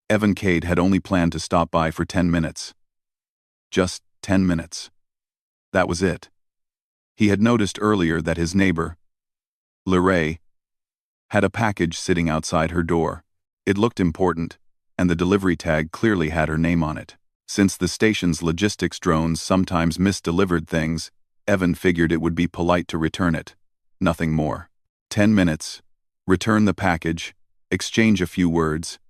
Evan Cade had only planned to stop by for 10 minutes. Just 10 minutes. That was it. He had noticed earlier that his neighbor, Liray, had a package sitting outside her door. It looked important, and the delivery tag clearly had her name on it. Since the station's logistics drones sometimes misdelivered things, Evan figured it would be polite to return it. Nothing more. 10 minutes, return the package, exchange a few words,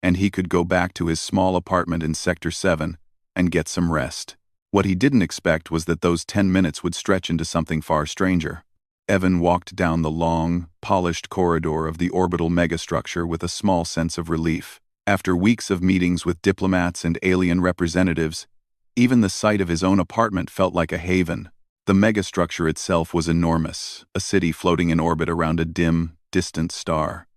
and he could go back to his small apartment in Sector 7 and get some rest. What he didn't expect was that those 10 minutes would stretch into something far stranger. Evan walked down the long, polished corridor of the orbital megastructure with a small sense of relief. After weeks of meetings with diplomats and alien representatives, even the sight of his own apartment felt like a haven. The megastructure itself was enormous, a city floating in orbit around a dim, distant star.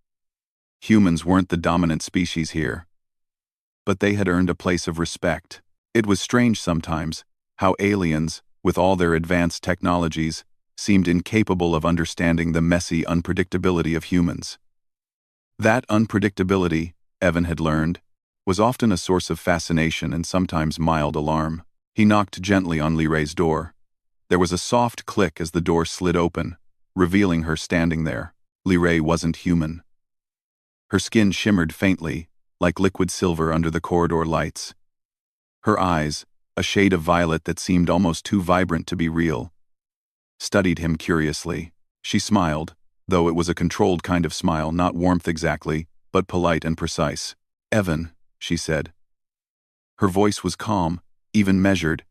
Humans weren't the dominant species here, but they had earned a place of respect. It was strange sometimes how aliens, with all their advanced technologies, seemed incapable of understanding the messy unpredictability of humans. That unpredictability, Evan had learned, was often a source of fascination and sometimes mild alarm. He knocked gently on Liray's door. There was a soft click as the door slid open, revealing her standing there. Liray wasn't human. Her skin shimmered faintly, like liquid silver under the corridor lights. Her eyes, a shade of violet that seemed almost too vibrant to be real, studied him curiously. She smiled, though it was a controlled kind of smile, not warmth exactly, but polite and precise. "Evan," she said. Her voice was calm, even measured,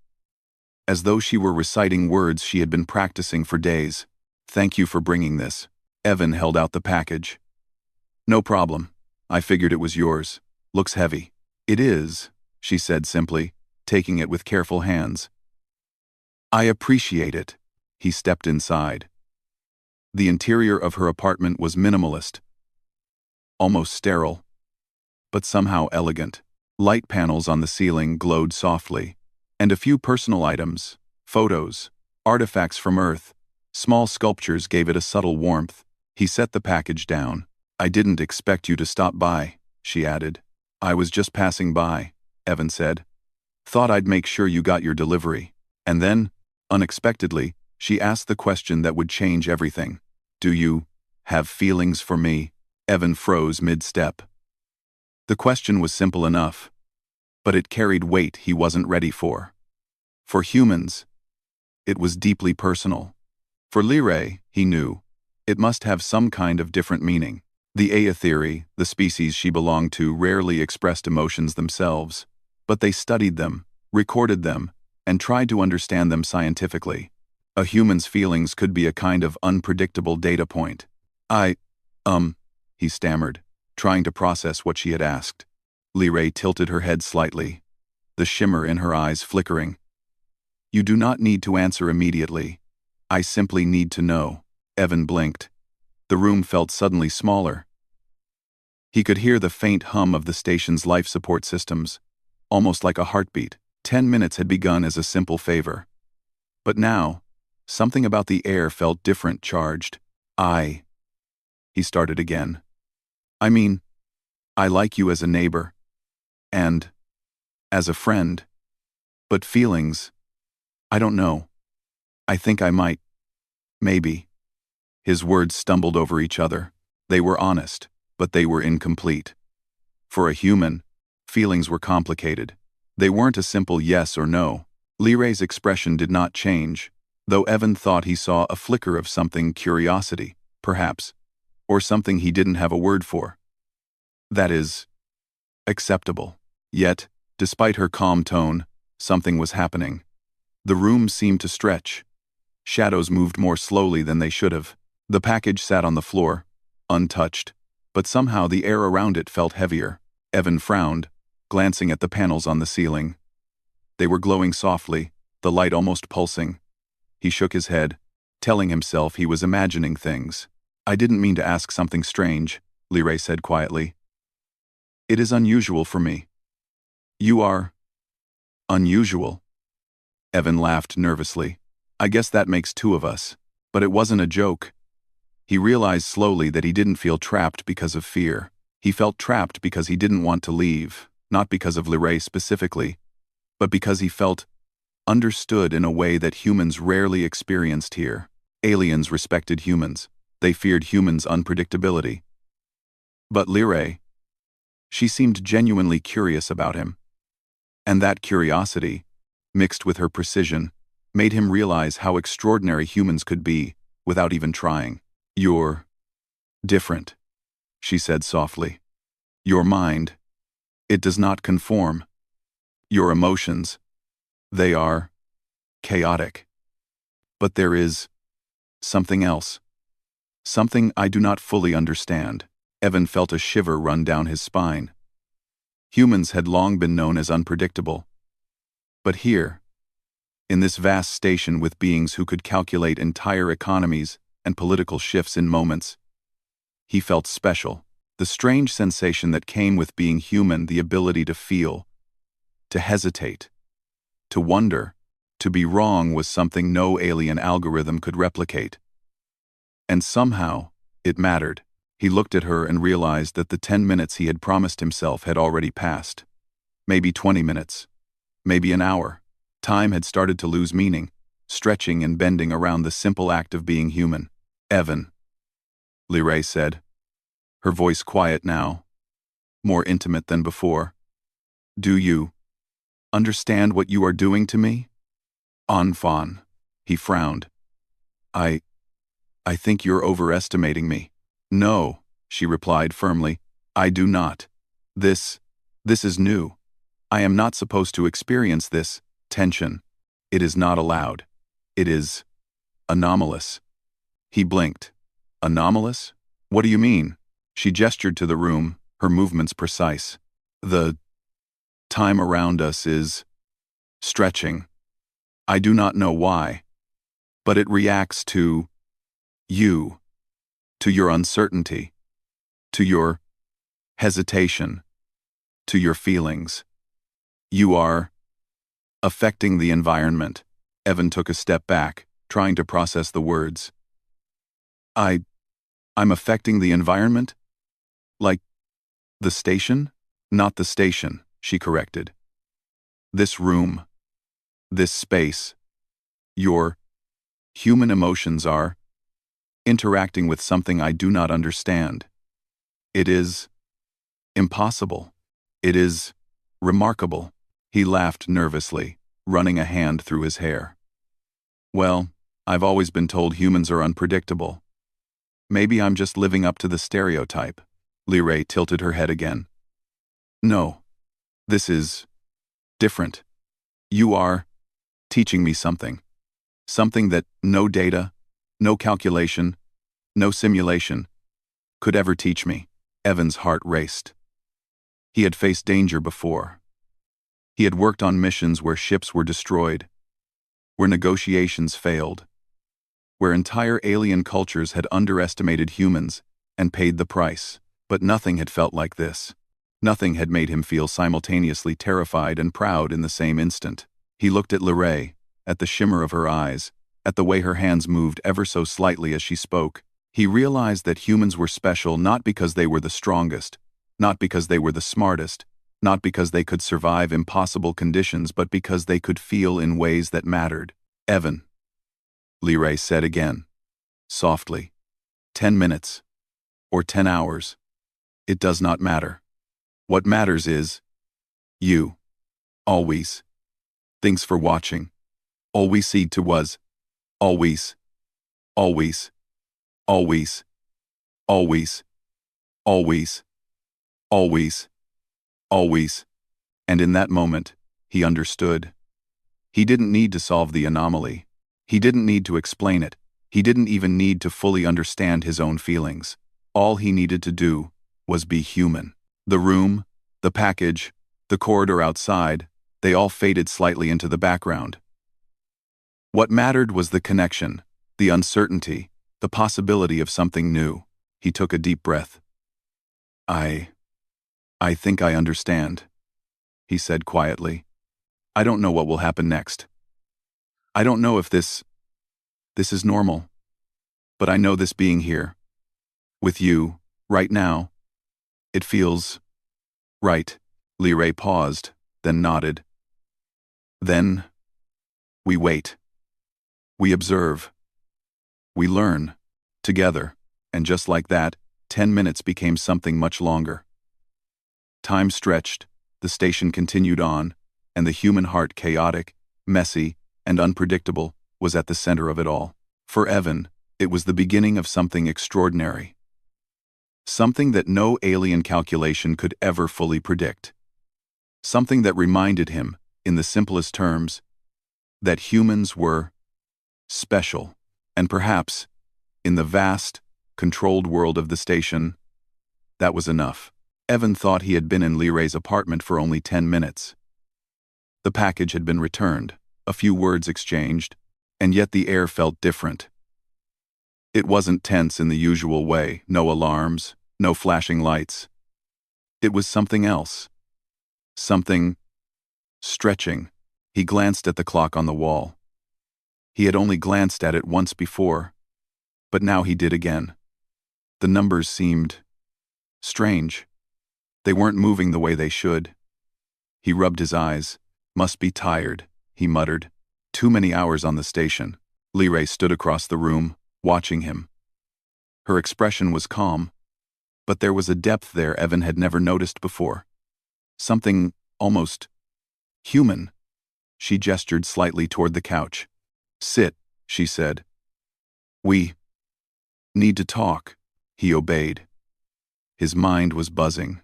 as though she were reciting words she had been practicing for days. "Thank you for bringing this." Evan held out the package. "No problem. I figured it was yours. Looks heavy." "It is," she said simply, taking it with careful hands. "I appreciate it." He stepped inside. The interior of her apartment was minimalist, almost sterile, but somehow elegant. Light panels on the ceiling glowed softly, and a few personal items, photos, artifacts from Earth, small sculptures gave it a subtle warmth. He set the package down. "I didn't expect you to stop by," she added. "I was just passing by," Evan said. "Thought I'd make sure you got your delivery." And then, unexpectedly, she asked the question that would change everything. "Do you have feelings for me?" Evan froze mid-step. The question was simple enough, but it carried weight he wasn't ready for. For humans, it was deeply personal. For Liray, he knew, it must have some kind of different meaning. The Aetheri, the species she belonged to, rarely expressed emotions themselves, but they studied them, recorded them, and tried to understand them scientifically. A human's feelings could be a kind of unpredictable data point. He stammered, trying to process what she had asked. Liray tilted her head slightly, the shimmer in her eyes flickering. "You do not need to answer immediately. I simply need to know." Evan blinked. The room felt suddenly smaller. He could hear the faint hum of the station's life support systems, almost like a heartbeat. 10 minutes had begun as a simple favor. But now, something about the air felt different, charged. He started again. "I mean, I like you as a neighbor, and as a friend, but feelings, I don't know. I think I might, maybe." His words stumbled over each other. They were honest, but they were incomplete. For a human, feelings were complicated. They weren't a simple yes or no. Liray's expression did not change, though Evan thought he saw a flicker of something, curiosity, perhaps, or something he didn't have a word for. That is, acceptable. Yet, despite her calm tone, something was happening. The room seemed to stretch. Shadows moved more slowly than they should have. The package sat on the floor, untouched, but somehow the air around it felt heavier. Evan frowned, glancing at the panels on the ceiling. They were glowing softly, the light almost pulsing. He shook his head, telling himself he was imagining things. "I didn't mean to ask something strange," Liray said quietly. "It is unusual for me." "You are unusual?" Evan laughed nervously. "I guess that makes two of us." But it wasn't a joke. He realized slowly that he didn't feel trapped because of fear. He felt trapped because he didn't want to leave, not because of Liray specifically, but because he felt understood in a way that humans rarely experienced here. Aliens respected humans. They feared humans' unpredictability. But Liray, she seemed genuinely curious about him. And that curiosity, mixed with her precision, made him realize how extraordinary humans could be without even trying. "You're different," she said softly. "Your mind, it does not conform. Your emotions, they are chaotic. But there is something else. Something I do not fully understand." Evan felt a shiver run down his spine. Humans had long been known as unpredictable. But here, in this vast station with beings who could calculate entire economies and political shifts in moments, he felt special. The strange sensation that came with being human, the ability to feel, to hesitate, to wonder, to be wrong, was something no alien algorithm could replicate. And somehow, it mattered. He looked at her and realized that the 10 minutes he had promised himself had already passed. Maybe 20 minutes. Maybe an hour. Time had started to lose meaning, stretching and bending around the simple act of being human. "Evan," Liray said, her voice quiet now, more intimate than before. "Do you understand what you are doing to me?" "Anfon," he frowned. I think you're overestimating me." "No," she replied firmly. "I do not. This is new. I am not supposed to experience this tension. It is not allowed. It is anomalous." He blinked. "Anomalous? What do you mean?" She gestured to the room, her movements precise. "The time around us is stretching. I do not know why, but it reacts to you, to your uncertainty, to your hesitation, to your feelings. You are affecting the environment." Evan took a step back, trying to process the words. I'm affecting the environment? Like the station?" "Not the station," she corrected. "This room, this space, your human emotions are interacting with something I do not understand. It is impossible. It is remarkable." He laughed nervously, running a hand through his hair. "Well, I've always been told humans are unpredictable. Maybe I'm just living up to the stereotype." Liray tilted her head again. "No, this is different. You are teaching me something. Something that no data, no calculation, no simulation could ever teach me." Evan's heart raced. He had faced danger before. He had worked on missions where ships were destroyed, where negotiations failed, where entire alien cultures had underestimated humans and paid the price. But nothing had felt like this. Nothing had made him feel simultaneously terrified and proud in the same instant. He looked at Liray, at the shimmer of her eyes, at the way her hands moved ever so slightly as she spoke. He realized that humans were special not because they were the strongest, not because they were the smartest, not because they could survive impossible conditions, but because they could feel in ways that mattered. "Evan," Liray said again, softly. 10 minutes, or 10 hours. It does not matter. What matters is you. Always. Thanks for watching. All we see to was always, always, always, always, always, always, always. And in that moment, he understood. He didn't need to solve the anomaly. He didn't need to explain it. He didn't even need to fully understand his own feelings. All he needed to do was be human. The room, the package, the corridor outside, they all faded slightly into the background. What mattered was the connection, the uncertainty, the possibility of something new. He took a deep breath. I think I understand," he said quietly. "I don't know what will happen next. I don't know if this is normal. But I know this being here, with you, right now, It feels right. Liray paused, then nodded. Then, we wait. We observe. We learn. Together. And just like that, 10 minutes became something much longer. Time stretched, the station continued on, and the human heart, chaotic, messy, and unpredictable, was at the center of it all. For Evan, it was the beginning of something extraordinary. Something that no alien calculation could ever fully predict. Something that reminded him, in the simplest terms, that humans were special, and perhaps, in the vast, controlled world of the station, that was enough. Evan thought he had been in Liray's apartment for only 10 minutes. The package had been returned, a few words exchanged, and yet the air felt different. It wasn't tense in the usual way, no alarms, no flashing lights. It was something else. Something stretching. He glanced at the clock on the wall. He had only glanced at it once before, but now he did again. The numbers seemed strange. They weren't moving the way they should. He rubbed his eyes. Must be tired, he muttered. Too many hours on the station. Liray stood across the room, watching him. Her expression was calm, but there was a depth there Evan had never noticed before. Something almost human. She gestured slightly toward the couch. Sit, she said. We need to talk. He obeyed. His mind was buzzing.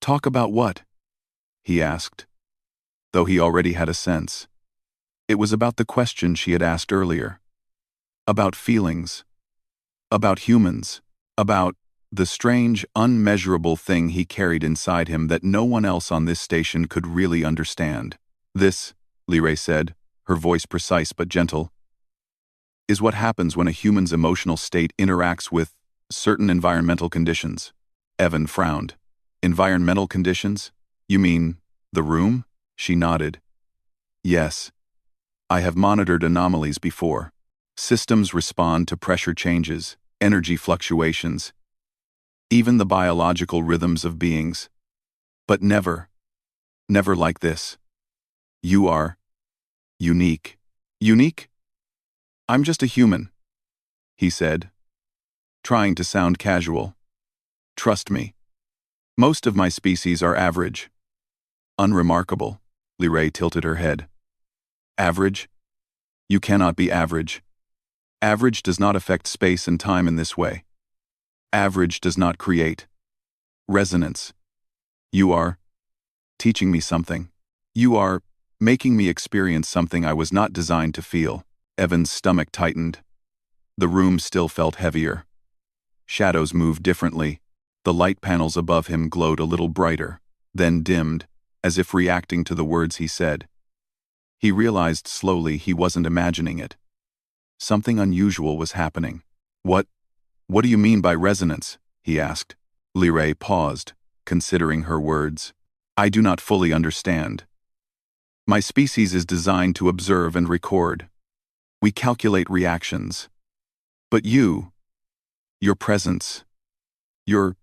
Talk about what? He asked, though he already had a sense. It was about the question she had asked earlier. About feelings. About humans. About the strange, unmeasurable thing he carried inside him that no one else on this station could really understand. This, Liray said, her voice precise but gentle, is what happens when a human's emotional state interacts with certain environmental conditions. Evan frowned. Environmental conditions? You mean the room? She nodded. Yes. I have monitored anomalies before. Systems respond to pressure changes, energy fluctuations, even the biological rhythms of beings. But never like this. You are unique. Unique? I'm just a human, he said, trying to sound casual. Trust me. Most of my species are average. Unremarkable. Liray tilted her head. Average? You cannot be average. Average does not affect space and time in this way. Average does not create resonance. You are teaching me something. You are making me experience something I was not designed to feel. Evan's stomach tightened. The room still felt heavier. Shadows moved differently. The light panels above him glowed a little brighter, then dimmed, as if reacting to the words he said. He realized slowly he wasn't imagining it. Something unusual was happening. What do you mean by resonance? He asked. Liray paused, considering her words. I do not fully understand. My species is designed to observe and record. We calculate reactions. But your presence, your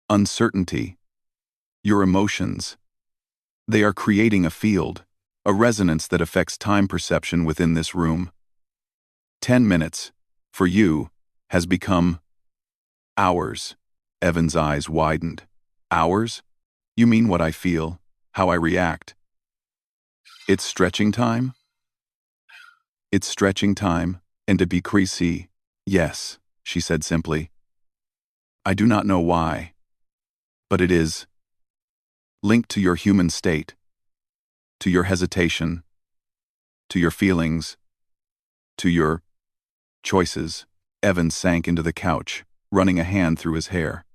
uncertainty, your emotions, they are creating a field, a resonance that affects time perception within this room. 10 minutes, for you, has become hours. Evan's eyes widened. Hours? You mean what I feel, how I react? It's stretching time? It's stretching time, and to be creasy, yes, she said simply. I do not know why, but it is linked to your human state, to your hesitation, to your feelings, to your choices. Evan sank into the couch, running a hand through his hair.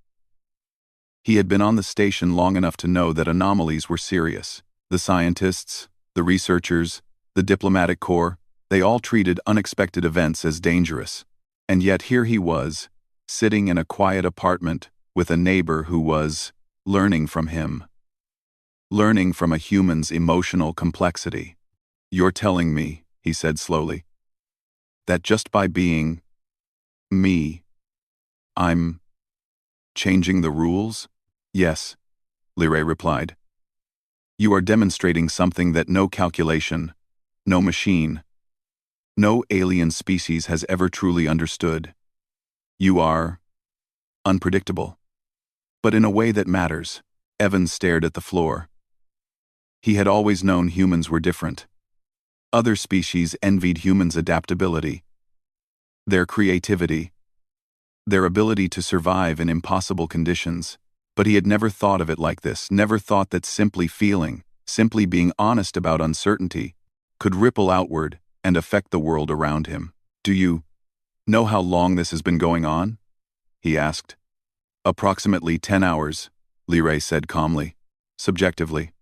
He had been on the station long enough to know that anomalies were serious. The scientists, the researchers, the diplomatic corps, they all treated unexpected events as dangerous. And yet here he was, sitting in a quiet apartment with a neighbor who was learning from him. Learning from a human's emotional complexity. You're telling me, he said slowly, that just by being me, I'm changing the rules? Yes, Liray replied. You are demonstrating something that no calculation, no machine, no alien species has ever truly understood. You are unpredictable. But in a way that matters. Evan stared at the floor. He had always known humans were different. Other species envied humans' adaptability, their creativity, their ability to survive in impossible conditions. But he had never thought of it like this, never thought that simply feeling, simply being honest about uncertainty, could ripple outward and affect the world around him. Do you know how long this has been going on? He asked. Approximately 10 hours, Liray said calmly. Subjectively.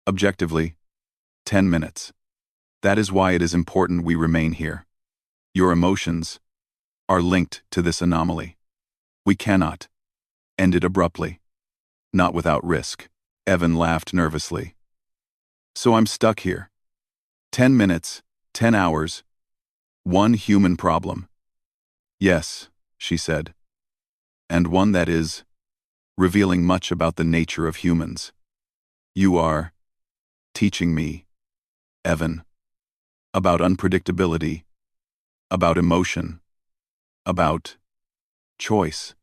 Objectively, 10 minutes. That is why it is important we remain here. Your emotions are linked to this anomaly. We cannot end it abruptly. Not without risk. Evan laughed nervously. So I'm stuck here. 10 minutes, 10 hours, one human problem. Yes, she said. And one that is revealing much about the nature of humans. You are teaching me, Evan, about unpredictability, about emotion, about choice,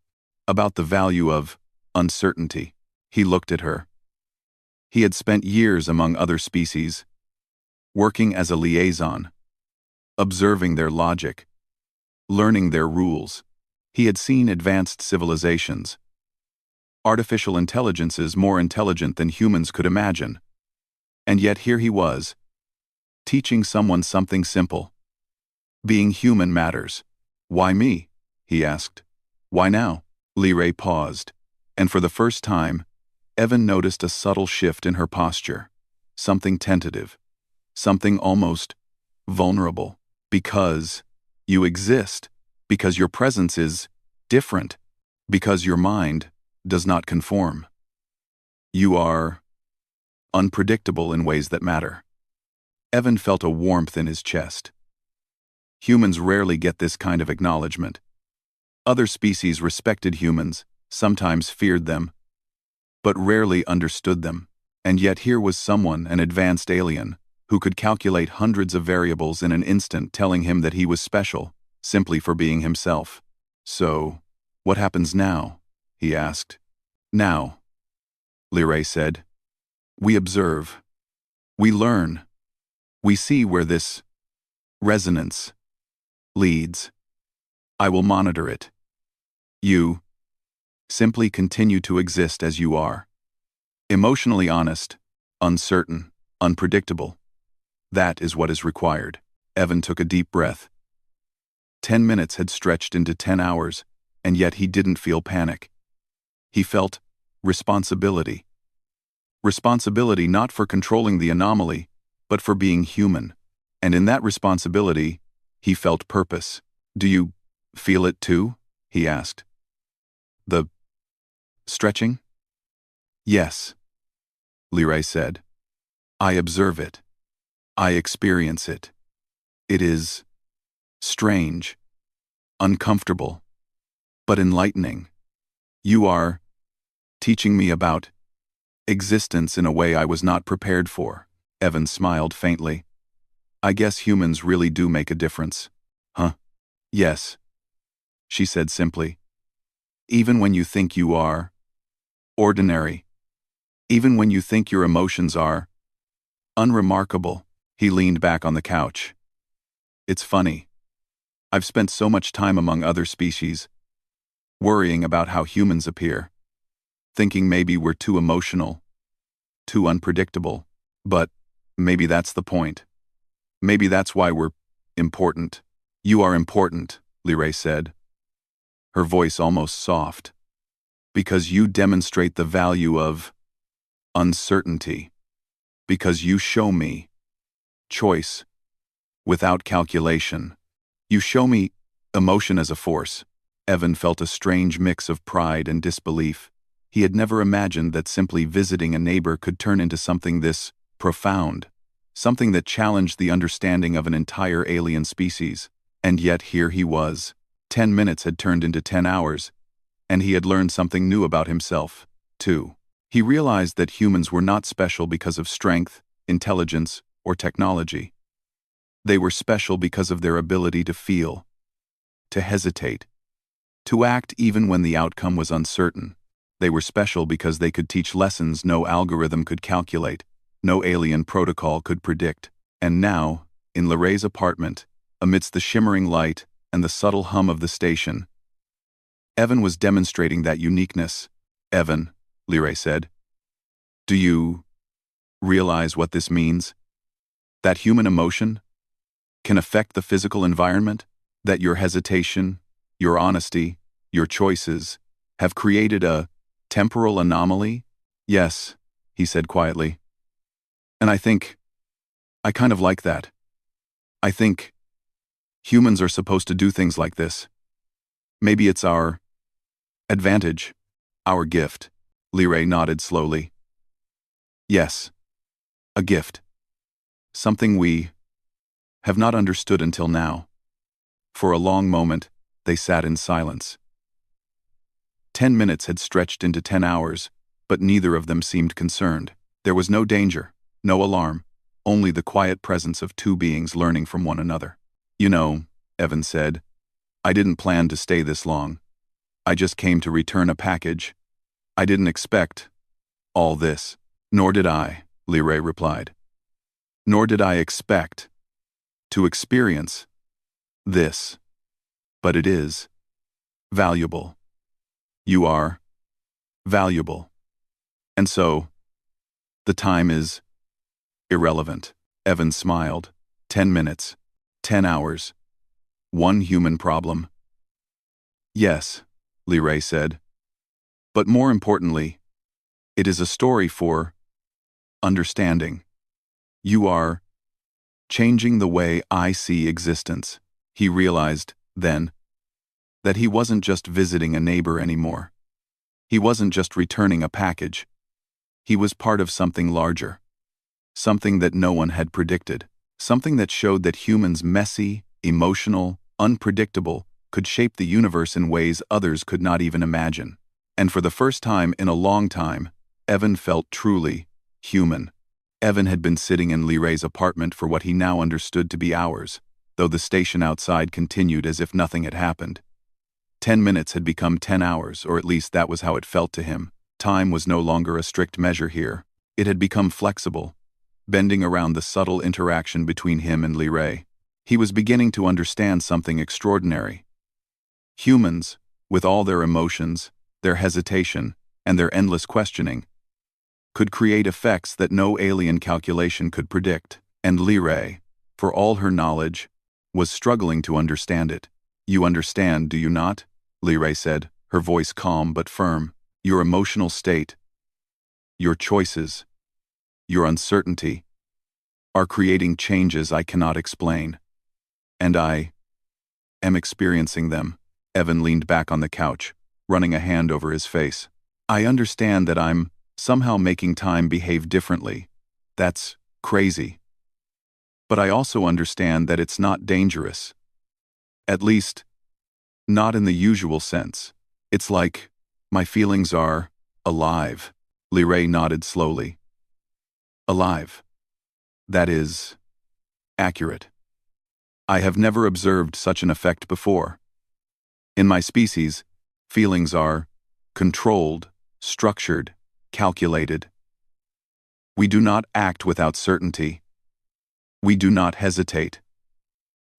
about the value of uncertainty. He looked at her. He had spent years among other species, working as a liaison, observing their logic, learning their rules. He had seen advanced civilizations, artificial intelligences more intelligent than humans could imagine. And yet here he was, teaching someone something simple. Being human matters. Why me? He asked. Why now? Liray paused, and for the first time, Evan noticed a subtle shift in her posture. Something tentative. Something almost vulnerable. Because you exist. Because your presence is different. Because your mind does not conform. You are unpredictable in ways that matter. Evan felt a warmth in his chest. Humans rarely get this kind of acknowledgement. Other species respected humans, sometimes feared them, but rarely understood them. And yet here was someone, an advanced alien, who could calculate hundreds of variables in an instant, telling him that he was special, simply for being himself. So, what happens now? He asked. Now, Liray said. We observe. We learn. We see where this resonance leads. I will monitor it. You simply continue to exist as you are. Emotionally honest, uncertain, unpredictable. That is what is required. Evan took a deep breath. 10 minutes had stretched into 10 hours, and yet he didn't feel panic. He felt responsibility. Responsibility not for controlling the anomaly, but for being human. And in that responsibility, he felt purpose. Do you feel it too? He asked. The stretching? Yes, Liray said. I observe it. I experience it. It is strange, uncomfortable, but enlightening. You are teaching me about existence in a way I was not prepared for. Evan smiled faintly. I guess humans really do make a difference. Huh? Yes, she said simply. Even when you think you are ordinary, even when you think your emotions are unremarkable. He leaned back on the couch. It's funny. I've spent so much time among other species, worrying about how humans appear, thinking maybe we're too emotional, too unpredictable, but maybe that's the point. Maybe that's why we're important. You are important, Liray said, her voice almost soft, because you demonstrate the value of uncertainty, because you show me choice without calculation. You show me emotion as a force. Evan felt a strange mix of pride and disbelief. He had never imagined that simply visiting a neighbor could turn into something this profound, something that challenged the understanding of an entire alien species. And yet here he was. 10 minutes had turned into 10 hours, and he had learned something new about himself. too. He realized that humans were not special because of strength, intelligence, or technology. They were special because of their ability to feel, to hesitate, to act even when the outcome was uncertain. They were special because they could teach lessons no algorithm could calculate, no alien protocol could predict. And now, in Liray's apartment, amidst the shimmering light and the subtle hum of the station, Evan was demonstrating that uniqueness. "Evan," Liray said, "do you realize what this means? That human emotion can affect the physical environment? That your hesitation, your honesty, your choices have created a temporal anomaly?" "Yes," he said quietly. "And I kind of like that. I think humans are supposed to do things like this. Maybe it's our advantage, our gift." Liray nodded slowly. "Yes, a gift. Something we have not understood until now." For a long moment, they sat in silence. 10 minutes had stretched into 10 hours, but neither of them seemed concerned. There was no danger, no alarm, only the quiet presence of two beings learning from one another. "You know," Evan said, "I didn't plan to stay this long. I just came to return a package. I didn't expect all this." "Nor did I," Liray replied. "Nor did I expect to experience this. But it is valuable. You are valuable. And so, the time is irrelevant." Evan smiled. 10 minutes, 10 hours, one human problem. "Yes," Liray said. "But more importantly, it is a story for understanding. You are changing the way I see existence." He realized, then, that he wasn't just visiting a neighbor anymore. He wasn't just returning a package. He was part of something larger. Something that no one had predicted. Something that showed that humans, messy, emotional, unpredictable, could shape the universe in ways others could not even imagine. And for the first time in a long time, Evan felt truly human. Evan had been sitting in Liray's apartment for what he now understood to be hours, though the station outside continued as if nothing had happened. 10 minutes had become 10 hours, or at least that was how it felt to him. Time was no longer a strict measure here. It had become flexible, bending around the subtle interaction between him and Liray. He was beginning to understand something extraordinary. Humans, with all their emotions, their hesitation, and their endless questioning, could create effects that no alien calculation could predict. And Liray, for all her knowledge, was struggling to understand it. "You understand, do you not?" Liray said, her voice calm but firm. "Your emotional state, your choices, your uncertainty, are creating changes I cannot explain. And I am experiencing them." Evan leaned back on the couch, running a hand over his face. "I understand that I'm somehow making time behave differently. That's crazy. But I also understand that it's not dangerous. At least, not in the usual sense. It's like my feelings are alive." Liray nodded slowly. "Alive. That is accurate. I have never observed such an effect before. In my species, feelings are controlled, structured, calculated. We do not act without certainty. We do not hesitate.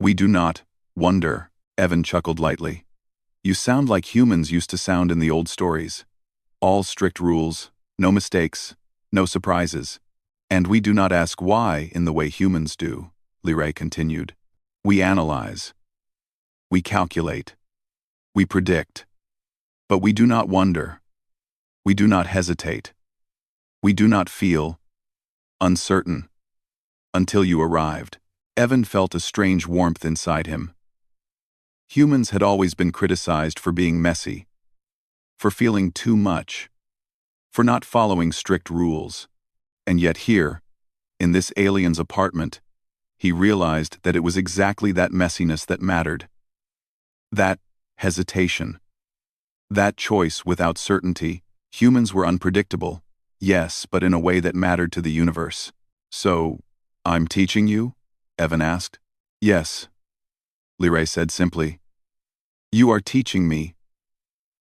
We do not wonder." Evan chuckled lightly. "You sound like humans used to sound in the old stories. All strict rules, no mistakes, no surprises. And we do not ask why in the way humans do," Liray continued. "We analyze. We calculate. We predict. But we do not wonder. We do not hesitate. We do not feel uncertain. Until you arrived." Evan felt a strange warmth inside him. Humans had always been criticized for being messy, for feeling too much, for not following strict rules. And yet here, in this alien's apartment, he realized that it was exactly that messiness that mattered. That hesitation. That choice without certainty. Humans were unpredictable, yes, but in a way that mattered to the universe. So, I'm teaching you? Evan asked. Yes, Liray said simply. You are teaching me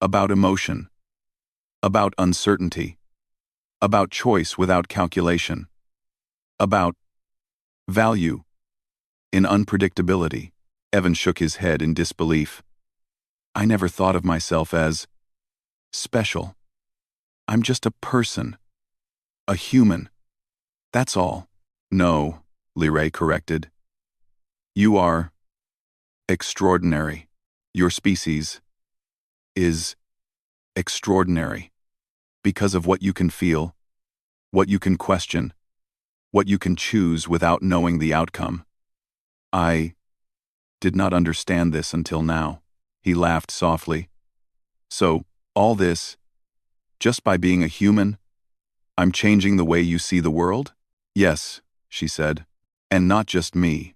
about emotion, about uncertainty, about choice without calculation, about value in unpredictability. Evan shook his head in disbelief. I never thought of myself as special. I'm just a person, a human. That's all. No, Liray corrected. You are extraordinary. Your species is extraordinary because of what you can feel, what you can question, what you can choose without knowing the outcome. I did not understand this until now. He laughed softly. So, all this, just by being a human, I'm changing the way you see the world? Yes, she said. And not just me.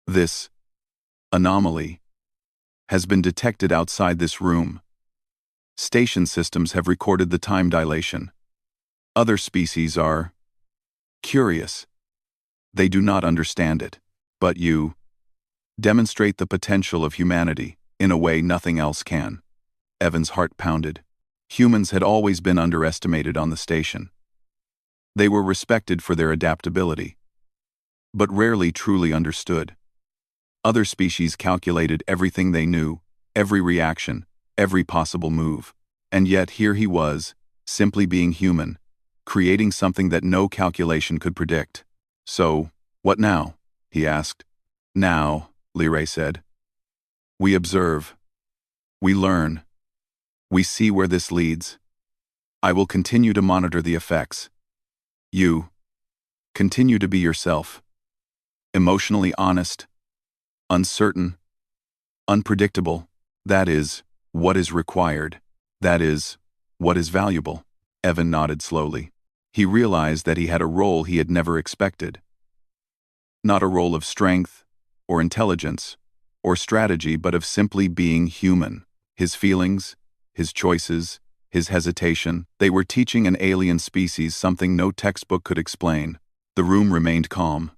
This anomaly has been detected outside this room. Station systems have recorded the time dilation. Other species are curious. They do not understand it. But you demonstrate the potential of humanity in a way nothing else can. Evan's heart pounded. Humans had always been underestimated on the station. They were respected for their adaptability, but rarely truly understood. Other species calculated everything they knew, every reaction, every possible move. And yet here he was, simply being human, creating something that no calculation could predict. So, what now? He asked. Now, Liray said. We observe. We learn. We see where this leads. I will continue to monitor the effects. You continue to be yourself. Emotionally honest, uncertain, unpredictable. That is what is required. That is what is valuable. Evan nodded slowly. He realized that he had a role he had never expected. Not a role of strength, or intelligence, or strategy, but of simply being human. His feelings, his choices, his hesitation, they were teaching an alien species something no textbook could explain. The room remained calm.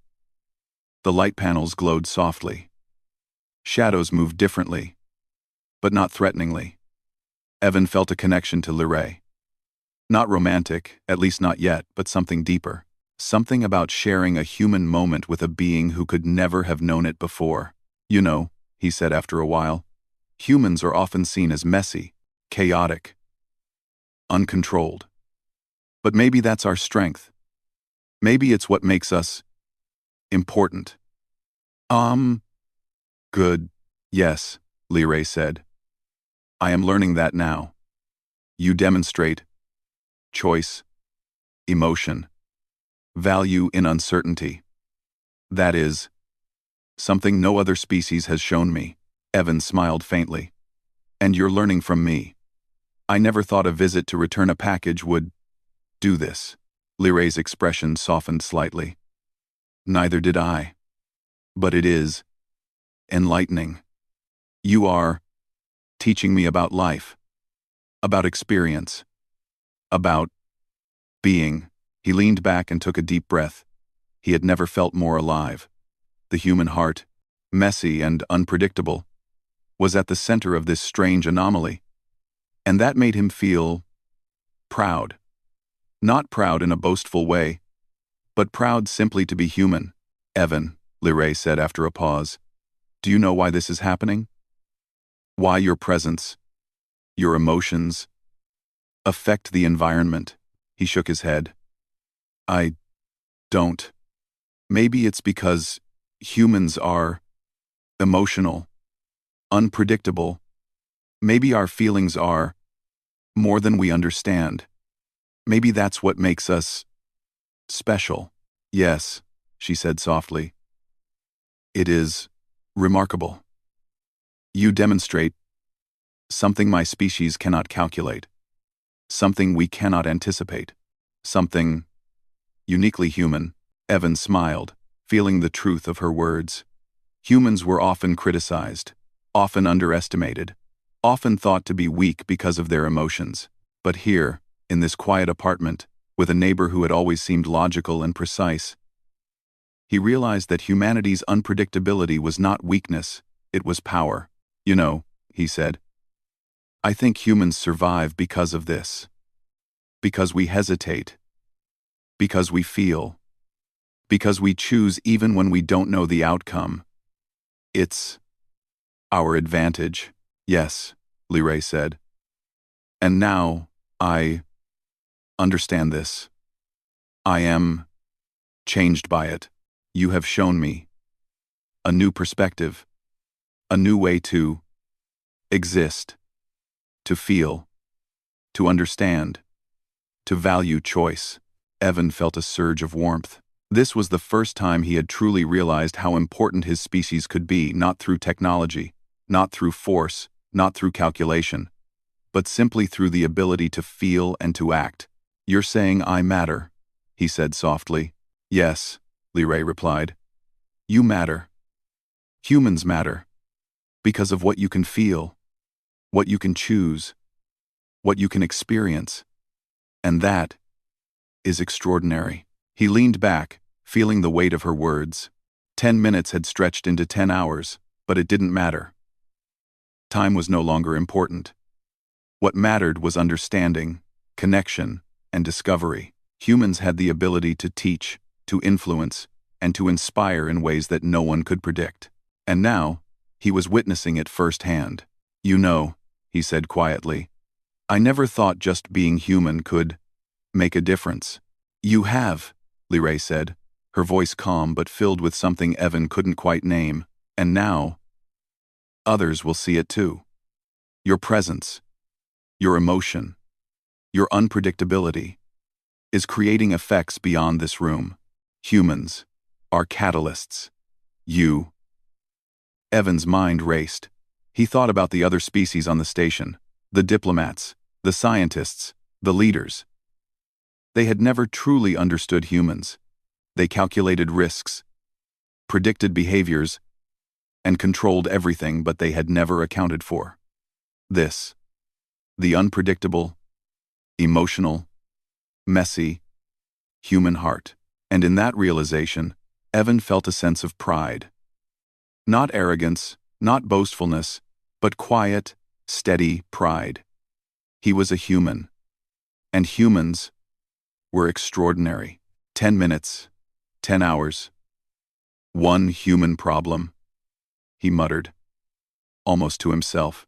The light panels glowed softly. Shadows moved differently, but not threateningly. Evan felt a connection to Liray. Not romantic, at least not yet, but something deeper. Something about sharing a human moment with a being who could never have known it before. You know, he said after a while, humans are often seen as messy, chaotic, uncontrolled. But maybe that's our strength. Maybe it's what makes us important. Good. Yes, Liray said. I am learning that now. You demonstrate choice, emotion, value in uncertainty. That is something no other species has shown me. Evan smiled faintly. And you're learning from me. I never thought a visit to return a package would do this. Liray's expression softened slightly. Neither did I. But it is enlightening. You are teaching me about life, about experience, about being. He leaned back and took a deep breath. He had never felt more alive. The human heart, messy and unpredictable, was at the center of this strange anomaly. And that made him feel proud. Not proud in a boastful way, but proud simply to be human. Evan, Liray said after a pause, do you know why this is happening? Why your presence, your emotions, affect the environment? He shook his head. I don't. Maybe it's because humans are emotional, unpredictable. Maybe our feelings are more than we understand. Maybe that's what makes us special. Yes, she said softly. It is remarkable. You demonstrate something my species cannot calculate, something we cannot anticipate, something uniquely human. Evan smiled, feeling the truth of her words. Humans were often criticized, often underestimated, often thought to be weak because of their emotions. But here, in this quiet apartment, with a neighbor who had always seemed logical and precise, he realized that humanity's unpredictability was not weakness, it was power. You know, he said, I think humans survive because of this. Because we hesitate. Because we feel. Because we choose even when we don't know the outcome. It's our advantage. Yes, Liray said. And now, I understand this. I am changed by it. You have shown me a new perspective, a new way to exist, to feel, to understand, to value choice. Evan felt a surge of warmth. This was the first time he had truly realized how important his species could be, not through technology, not through force, not through calculation, but simply through the ability to feel and to act. You're saying I matter, he said softly. Yes, Liray replied. You matter. Humans matter. Because of what you can feel, what you can choose, what you can experience. And that is extraordinary. He leaned back, feeling the weight of her words. 10 minutes had stretched into 10 hours, but it didn't matter. Time was no longer important. What mattered was understanding, connection, and discovery. Humans had the ability to teach, to influence, and to inspire in ways that no one could predict. And now, he was witnessing it firsthand. You know, he said quietly, I never thought just being human could make a difference. You have, Liray said, her voice calm but filled with something Evan couldn't quite name. And now, others will see it too. Your presence, your emotion, your unpredictability is creating effects beyond this room. Humans are catalysts. You. Evan's mind raced. He thought about the other species on the station, the diplomats, the scientists, the leaders. They had never truly understood humans. They calculated risks, predicted behaviors, and controlled everything, but they had never accounted for this. The unpredictable, emotional, messy, human heart. And in that realization, Evan felt a sense of pride. Not arrogance, not boastfulness, but quiet, steady pride. He was a human. And humans were extraordinary. 10 minutes, 10 hours. One human problem, he muttered, almost to himself.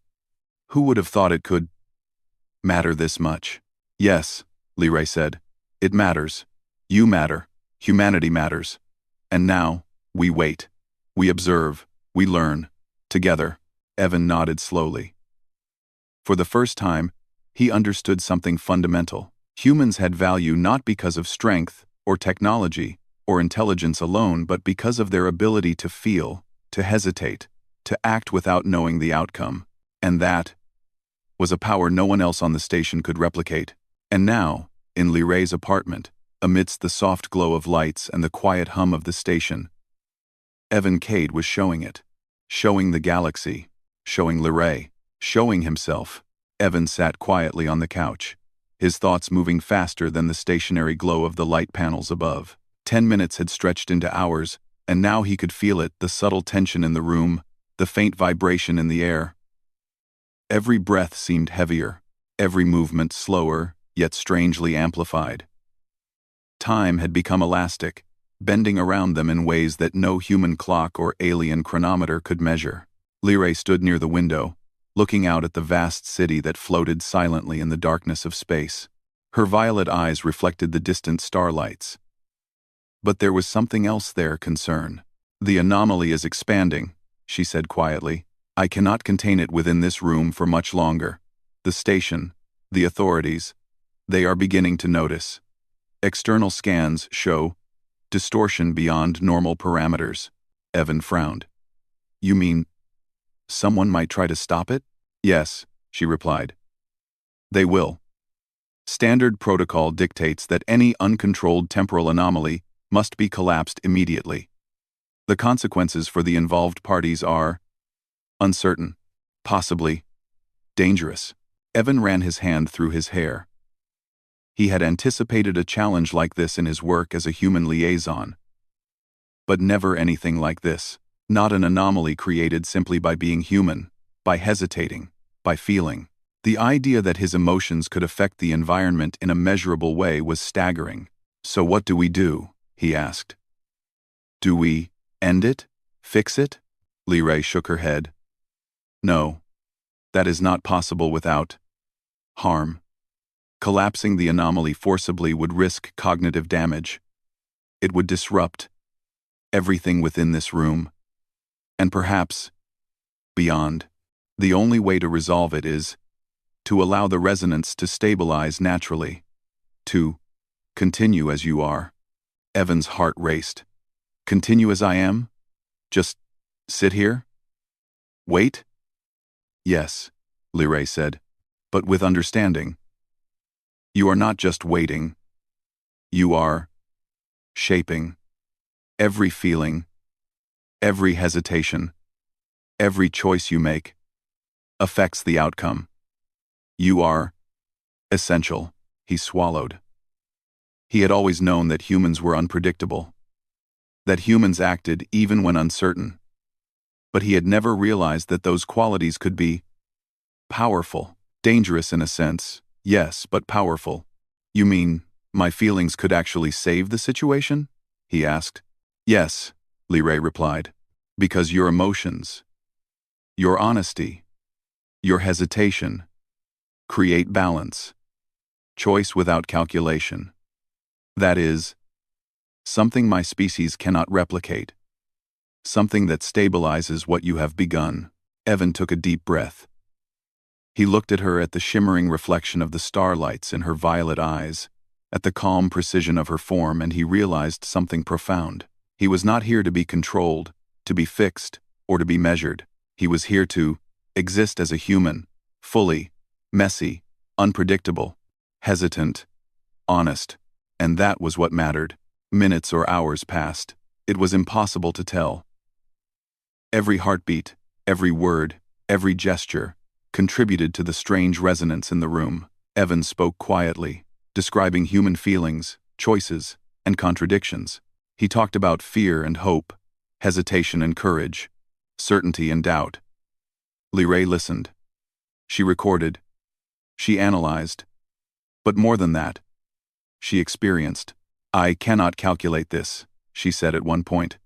Who would have thought it could matter this much? Yes, Liray said. It matters. You matter. Humanity matters. And now, we wait. We observe. We learn. Together. Evan nodded slowly. For the first time, he understood something fundamental. Humans had value not because of strength, or technology, or intelligence alone, but because of their ability to feel, to hesitate, to act without knowing the outcome. And that was a power no one else on the station could replicate. And now, in Liray's apartment, amidst the soft glow of lights and the quiet hum of the station, Evan Cade was showing it. Showing the galaxy. Showing Liray. Showing himself. Evan sat quietly on the couch, his thoughts moving faster than the stationary glow of the light panels above. 10 minutes had stretched into hours, and now he could feel it, the subtle tension in the room, the faint vibration in the air. Every breath seemed heavier, every movement slower, yet strangely amplified. Time had become elastic, bending around them in ways that no human clock or alien chronometer could measure. Liray stood near the window, looking out at the vast city that floated silently in the darkness of space. Her violet eyes reflected the distant starlights. But there was something else there, concern. The anomaly is expanding, she said quietly. I cannot contain it within this room for much longer. The station, the authorities, they are beginning to notice. External scans show distortion beyond normal parameters. Evan frowned. You mean someone might try to stop it? Yes, she replied. They will. Standard protocol dictates that any uncontrolled temporal anomaly must be collapsed immediately. The consequences for the involved parties are uncertain, possibly dangerous. Evan ran his hand through his hair. He had anticipated a challenge like this in his work as a human liaison. But never anything like this. Not an anomaly created simply by being human, by hesitating, by feeling. The idea that his emotions could affect the environment in a measurable way was staggering. "So what do we do?" he asked. "Do we end it? Fix it?" Liray shook her head. "No. That is not possible without harm. Collapsing the anomaly forcibly would risk cognitive damage. It would disrupt everything within this room, and perhaps beyond. The only way to resolve it is to allow the resonance to stabilize naturally, to continue as you are." Evan's heart raced. "Continue as I am? Just sit here? Wait?" "Yes," Liray said, "but with understanding. You are not just waiting. You are shaping. Every feeling, every hesitation, every choice you make affects the outcome. You are essential." He swallowed. He had always known that humans were unpredictable, that humans acted even when uncertain. But he had never realized that those qualities could be powerful. Dangerous in a sense, yes, but powerful. "You mean my feelings could actually save the situation?" he asked. "Yes," Liray replied, "because your emotions, your honesty, your hesitation create balance, choice without calculation. That is something my species cannot replicate, something that stabilizes what you have begun." Evan took a deep breath. He looked at her, at the shimmering reflection of the starlights in her violet eyes, at the calm precision of her form, and he realized something profound. He was not here to be controlled, to be fixed, or to be measured. He was here to exist as a human, fully, messy, unpredictable, hesitant, honest, and that was what mattered. Minutes or hours passed. It was impossible to tell. Every heartbeat, every word, every gesture contributed to the strange resonance in the room. Evan spoke quietly, describing human feelings, choices, and contradictions. He talked about fear and hope, hesitation and courage, certainty and doubt. Liray listened. She recorded. She analyzed. But more than that, she experienced. "I cannot calculate this," she said at one point.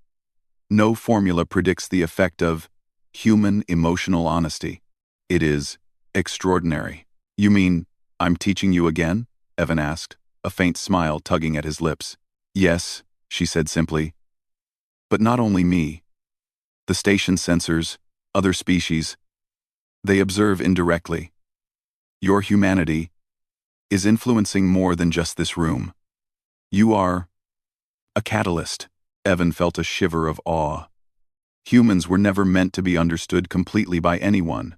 "No formula predicts the effect of human emotional honesty. It is extraordinary." "You mean I'm teaching you again?" Evan asked, a faint smile tugging at his lips. "Yes," she said simply. "But not only me. The station sensors, other species, they observe indirectly. Your humanity is influencing more than just this room. You are a catalyst." Evan felt a shiver of awe. Humans were never meant to be understood completely by anyone.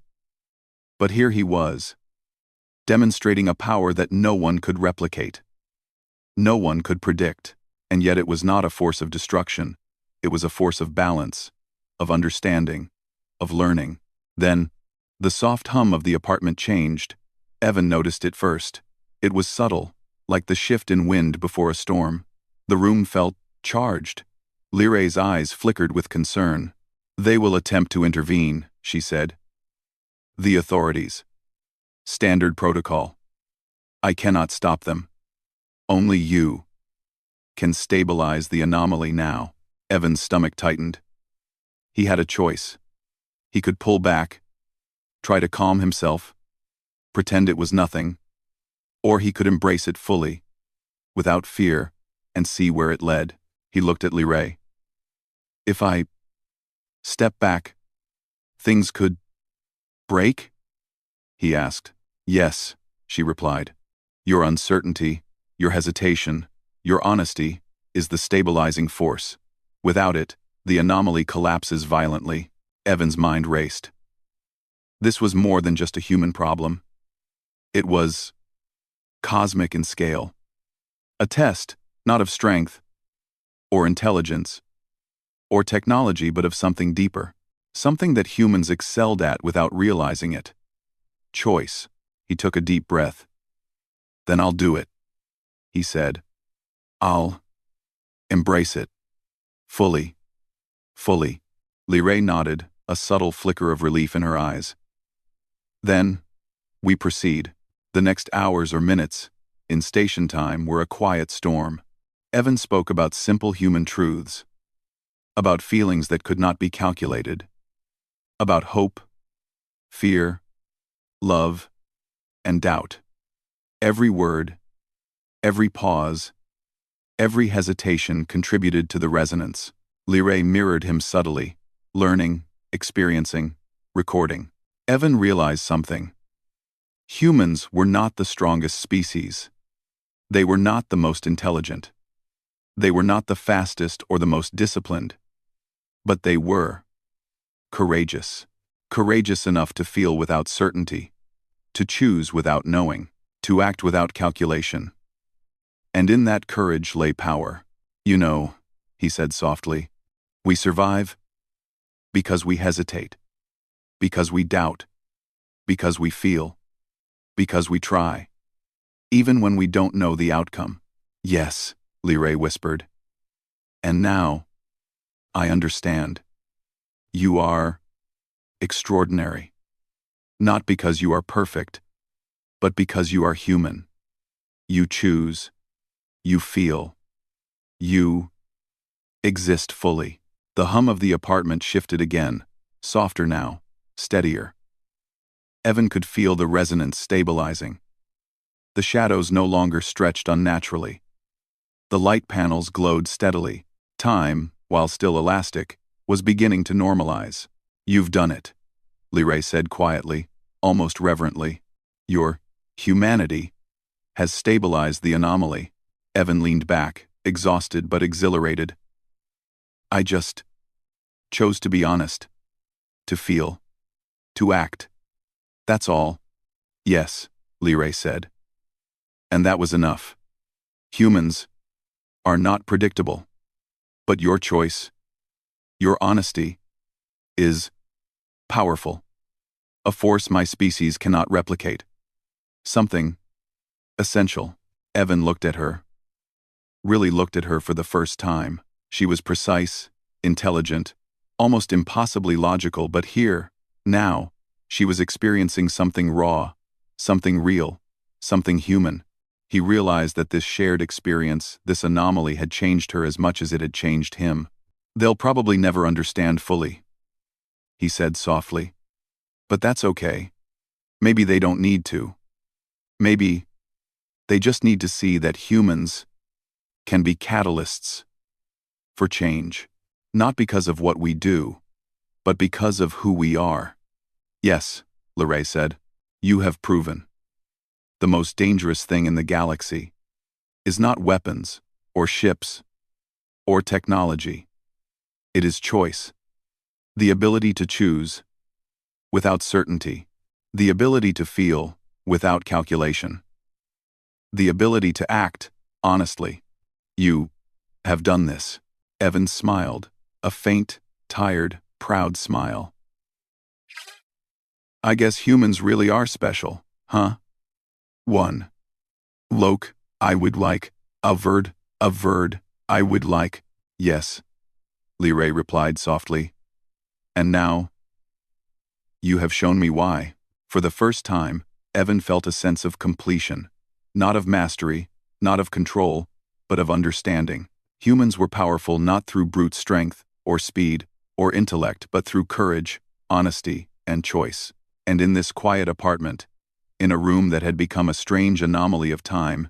But here he was, demonstrating a power that no one could replicate. No one could predict, and yet it was not a force of destruction. It was a force of balance, of understanding, of learning. Then, the soft hum of the apartment changed. Evan noticed it first. It was subtle, like the shift in wind before a storm. The room felt charged. Liray's eyes flickered with concern. "They will attempt to intervene," she said. "The authorities. Standard protocol. I cannot stop them. Only you can stabilize the anomaly now." Evan's stomach tightened. He had a choice. He could pull back, try to calm himself, pretend it was nothing, or he could embrace it fully, without fear, and see where it led. He looked at Liray. "If I step back, things could break?" he asked. "Yes," she replied. "Your uncertainty, your hesitation, your honesty is the stabilizing force. Without it, the anomaly collapses violently." Evan's mind raced. This was more than just a human problem. It was cosmic in scale. A test, not of strength, or intelligence, or technology, but of something deeper. Something that humans excelled at without realizing it. Choice. He took a deep breath. "Then I'll do it." he said. I'll embrace it. Fully. Fully. Liray nodded, a subtle flicker of relief in her eyes. Then, we proceed. The next hours or minutes, in station time, were a quiet storm. Evan spoke about simple human truths. About feelings that could not be calculated. About hope, fear, love, and doubt. Every word, every pause, every hesitation contributed to the resonance. Liray mirrored him subtly, learning, experiencing, recording. Evan realized something. Humans were not the strongest species. They were not the most intelligent. They were not the fastest or the most disciplined. But they were courageous. Courageous enough to feel without certainty, to choose without knowing, to act without calculation. And in that courage lay power. You know, he said softly, we survive because we hesitate, because we doubt, because we feel, because we try, even when we don't know the outcome. Yes, Liray whispered. And now, I understand. You are extraordinary. Not because you are perfect, but because you are human. You choose. You feel. You exist fully. The hum of the apartment shifted again, softer now, steadier. Evan could feel the resonance stabilizing. The shadows no longer stretched unnaturally. The light panels glowed steadily. Time, while still elastic, was beginning to normalize. You've done it, Liray said quietly, almost reverently. Your humanity has stabilized the anomaly. Evan leaned back, exhausted but exhilarated. I just chose to be honest, to feel, to act. That's all. Yes, Liray said. And that was enough. Humans are not predictable. But your choice, your honesty, is powerful. A force my species cannot replicate. Something essential. Evan looked at her. Really looked at her for the first time. She was precise, intelligent, almost impossibly logical, but here, now, she was experiencing something raw, something real, something human. He realized that this shared experience, this anomaly, had changed her as much as it had changed him. They'll probably never understand fully, he said softly. But that's okay. Maybe they don't need to. Maybe they just need to see that humans can be catalysts for change, not because of what we do, but because of who we are. Yes, Liray said, you have proven. The most dangerous thing in the galaxy is not weapons, or ships, or technology. It is choice. The ability to choose without certainty. The ability to feel without calculation. The ability to act honestly. You have done this. Evan smiled, a faint, tired, proud smile. I guess humans really are special, huh? 1. Loke, I would like. A verd, I would like. Yes, Liray replied softly. And now, you have shown me why. For the first time, Evan felt a sense of completion. Not of mastery, not of control, but of understanding. Humans were powerful not through brute strength, or speed, or intellect, but through courage, honesty, and choice. And in this quiet apartment, in a room that had become a strange anomaly of time,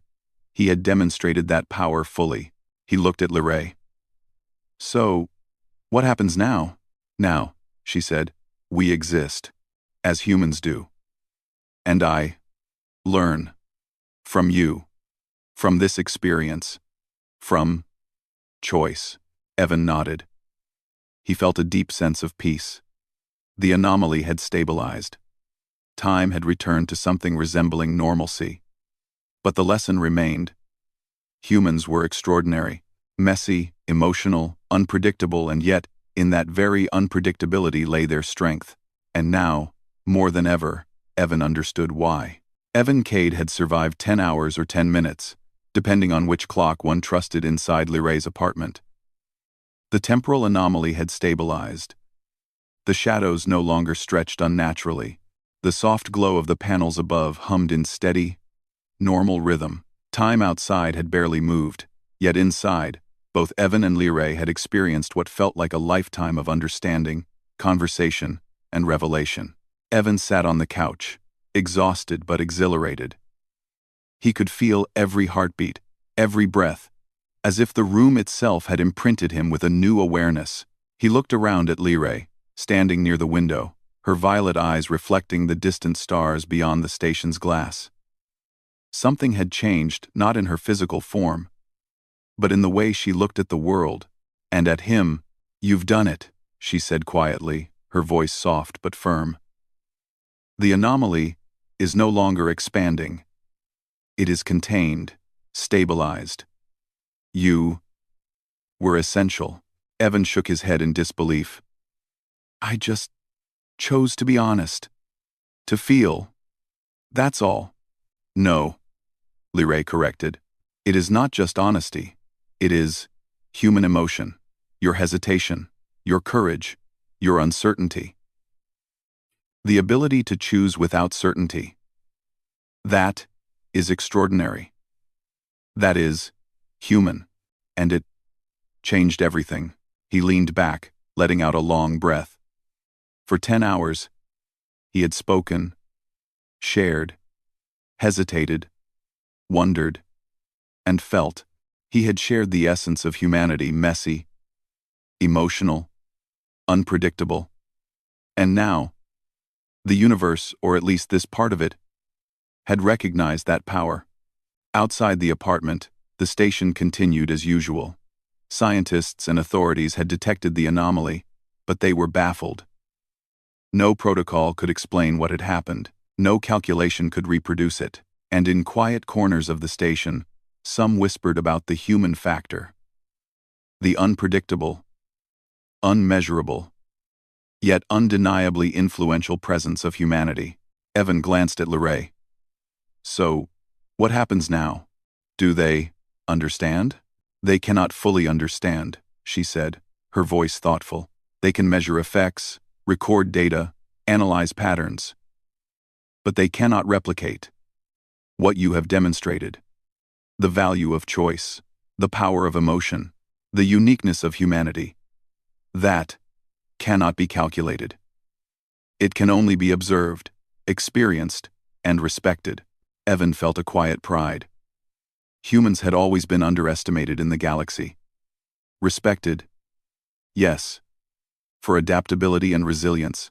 he had demonstrated that power fully. He looked at Liray. So, what happens now? Now, she said, we exist, as humans do. And I learn from you, from this experience, from choice. Evan nodded. He felt a deep sense of peace. The anomaly had stabilized. Time had returned to something resembling normalcy. But the lesson remained. Humans were extraordinary, messy, emotional, unpredictable, and yet, in that very unpredictability lay their strength. And now, more than ever, Evan understood why. Evan Cade had survived 10 hours or 10 minutes, depending on which clock one trusted inside Liray's apartment. The temporal anomaly had stabilized. The shadows no longer stretched unnaturally. The soft glow of the panels above hummed in steady, normal rhythm. Time outside had barely moved, yet inside, both Evan and Liray had experienced what felt like a lifetime of understanding, conversation, and revelation. Evan sat on the couch, exhausted but exhilarated. He could feel every heartbeat, every breath, as if the room itself had imprinted him with a new awareness. He looked around at Liray, standing near the window, her violet eyes reflecting the distant stars beyond the station's glass. Something had changed, not in her physical form, but in the way she looked at the world, and at him. "You've done it," she said quietly, her voice soft but firm. "The anomaly is no longer expanding. It is contained, stabilized. You were essential." Evan shook his head in disbelief. "I just chose to be honest. To feel. That's all." "No," Liray corrected. "It is not just honesty. It is human emotion. Your hesitation, your courage, your uncertainty. The ability to choose without certainty. That is extraordinary. That is human. And it changed everything." He leaned back, letting out a long breath. For 10 hours, he had spoken, shared, hesitated, wondered, and felt. He had shared the essence of humanity, messy, emotional, unpredictable. And now, the universe, or at least this part of it, had recognized that power. Outside the apartment, the station continued as usual. Scientists and authorities had detected the anomaly, but they were baffled. No protocol could explain what had happened. No calculation could reproduce it. And in quiet corners of the station, some whispered about the human factor. The unpredictable, unmeasurable, yet undeniably influential presence of humanity. Evan glanced at Liray. "So, what happens now? Do they understand?" "They cannot fully understand," she said, her voice thoughtful. "They can measure effects, record data, analyze patterns. But they cannot replicate what you have demonstrated. The value of choice, the power of emotion, the uniqueness of humanity. That cannot be calculated. It can only be observed, experienced, and respected." Evan felt a quiet pride. Humans had always been underestimated in the galaxy. Respected, yes, for adaptability and resilience,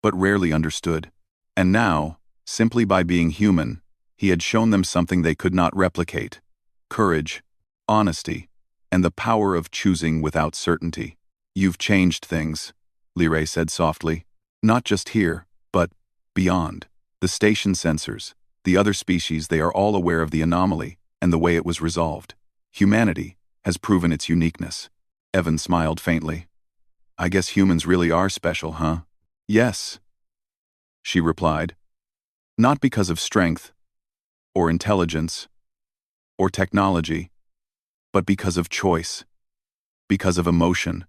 but rarely understood. And now, simply by being human, he had shown them something they could not replicate: courage, honesty, and the power of choosing without certainty. "You've changed things," Liray said softly. "Not just here, but beyond. The station sensors, the other species, they are all aware of the anomaly and the way it was resolved. Humanity has proven its uniqueness." Evan smiled faintly. "I guess humans really are special, huh?" "Yes," she replied. "Not because of strength, or intelligence, or technology, but because of choice, because of emotion,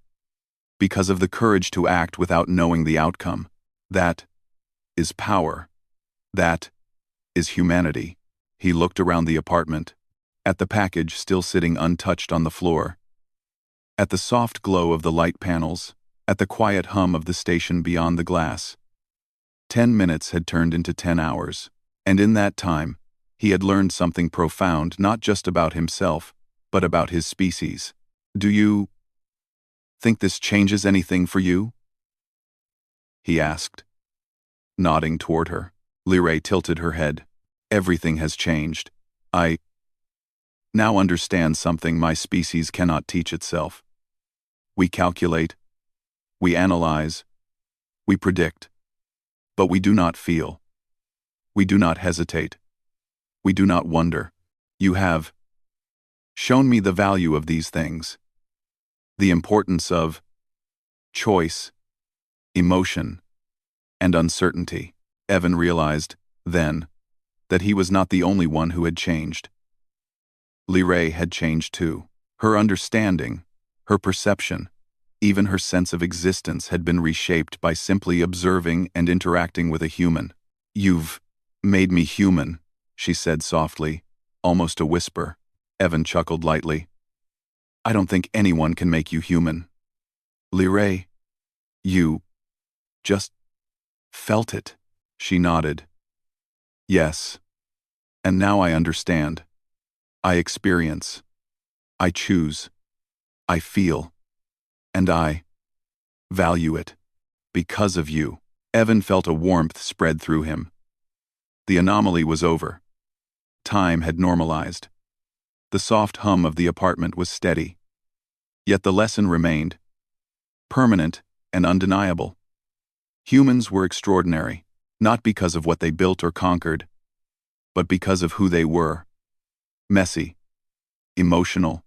because of the courage to act without knowing the outcome. That is power. That is humanity." He looked around the apartment, at the package still sitting untouched on the floor, at the soft glow of the light panels, at the quiet hum of the station beyond the glass. 10 minutes had turned into 10 hours, and in that time, he had learned something profound, not just about himself, but about his species. "Do you think this changes anything for you?" he asked, nodding toward her. Liray tilted her head. "Everything has changed. I now understand something my species cannot teach itself. We calculate, we analyze, we predict, but we do not feel. We do not hesitate. We do not wonder. You have shown me the value of these things, the importance of choice, emotion, and uncertainty." Evan realized, then, that he was not the only one who had changed. Ray had changed too. Her understanding, her perception, even her sense of existence had been reshaped by simply observing and interacting with a human. "You've made me human," she said softly, almost a whisper. Evan chuckled lightly. "I don't think anyone can make you human. Ray, you just felt it." She nodded. "Yes. And now I understand. I experience. I choose. I feel. And I value it. Because of you." Evan felt a warmth spread through him. The anomaly was over. Time had normalized. The soft hum of the apartment was steady. Yet the lesson remained. Permanent and undeniable. Humans were extraordinary, not because of what they built or conquered, but because of who they were. Messy, emotional,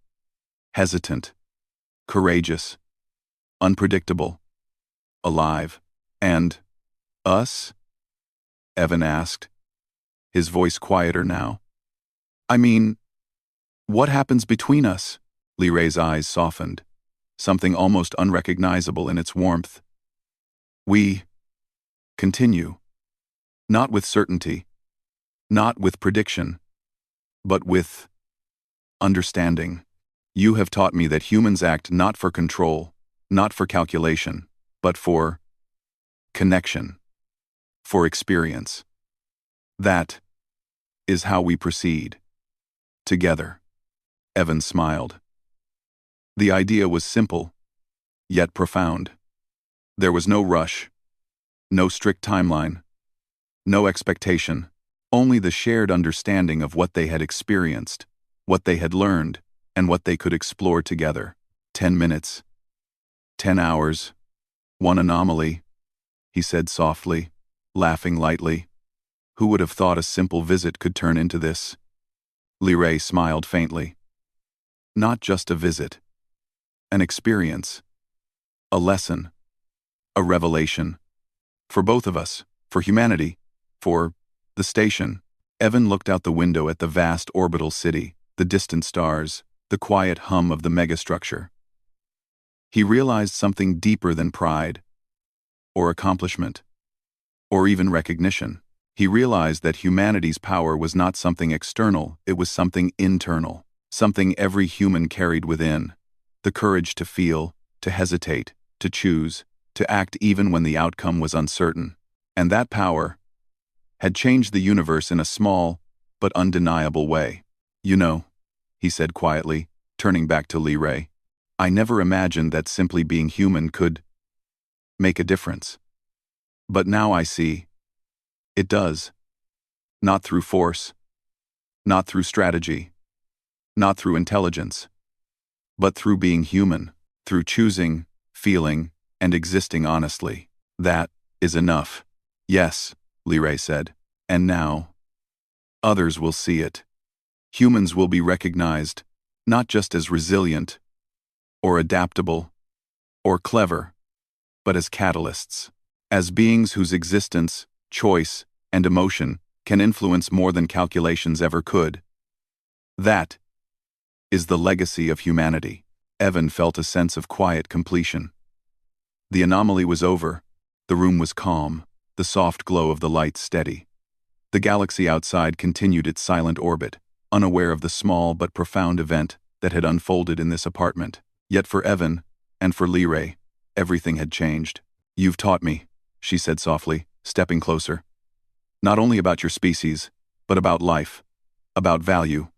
hesitant, courageous, unpredictable, alive. "And us?" Evan asked, his voice quieter now. "I mean, what happens between us?" Ray's eyes softened, something almost unrecognizable in its warmth. "We continue. Not with certainty, not with prediction, but with understanding. You have taught me that humans act not for control, not for calculation, but for connection, for experience. That is how we proceed. Together." Evan smiled. The idea was simple, yet profound. There was no rush, no strict timeline, no expectation, only the shared understanding of what they had experienced, what they had learned, and what they could explore together. 10 minutes. 10 hours. One anomaly, he said softly, laughing lightly. Who would have thought a simple visit could turn into this? Ray smiled faintly. Not just a visit. An experience. A lesson. A revelation. For both of us. For humanity. For the station. Evan looked out the window at the vast orbital city, the distant stars, the quiet hum of the megastructure. He realized something deeper than pride, or accomplishment, or even recognition. He realized that humanity's power was not something external, it was something internal, something every human carried within. The courage to feel, to hesitate, to choose, to act even when the outcome was uncertain. And that power had changed the universe in a small, but undeniable way. "You know," he said quietly, turning back to Ray, "I never imagined that simply being human could make a difference. But now I see. It does. Not through force, not through strategy, not through intelligence, but through being human, through choosing, feeling, and existing honestly. That is enough." "Yes," Ray said, "and now others will see it. Humans will be recognized, not just as resilient, or adaptable, or clever, but as catalysts, as beings whose existence, choice, and emotion can influence more than calculations ever could. That is the legacy of humanity." Evan felt a sense of quiet completion. The anomaly was over, the room was calm, the soft glow of the light steady. The galaxy outside continued its silent orbit, unaware of the small but profound event that had unfolded in this apartment. Yet for Evan, and for Ray, everything had changed. "You've taught me," she said softly, stepping closer. "Not only about your species, but about life, about value,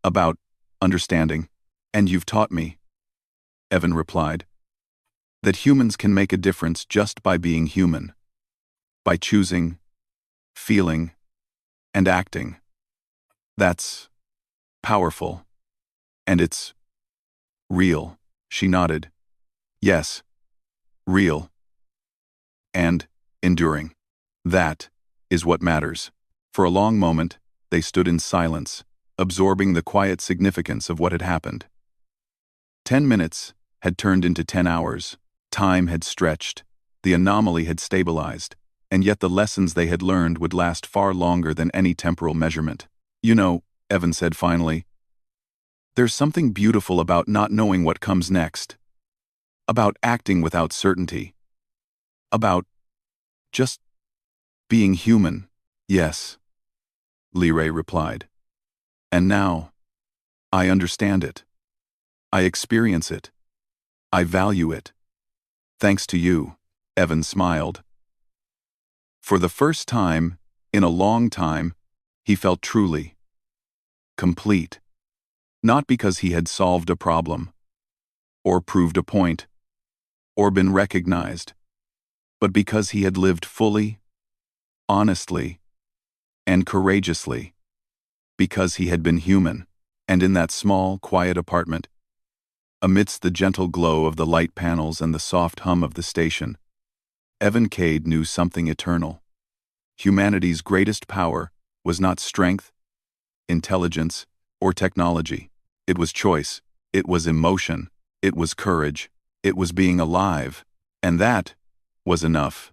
about understanding. And you've taught me," Evan replied, "that humans can make a difference just by being human, by choosing, feeling, and acting. That's powerful. And it's real." She nodded. "Yes, real. And enduring. That is what matters." For a long moment, they stood in silence, absorbing the quiet significance of what had happened. 10 minutes had turned into 10 hours. Time had stretched. The anomaly had stabilized. And yet the lessons they had learned would last far longer than any temporal measurement. "You know," Evan said finally, There's something beautiful about not knowing what comes next, about acting without certainty, about just being human. Yes, Lee replied. And now, I understand it. I experience it. I value it. Thanks to you, Evan smiled. For the first time, in a long time, he felt truly complete. Not because he had solved a problem, or proved a point, or been recognized, but because he had lived fully, honestly, and courageously, because he had been human, and in that small, quiet apartment, amidst the gentle glow of the light panels and the soft hum of the station, Evan Cade knew something eternal. Humanity's greatest power was not strength, intelligence, or technology. It was choice, it was emotion, it was courage, it was being alive, and that was enough.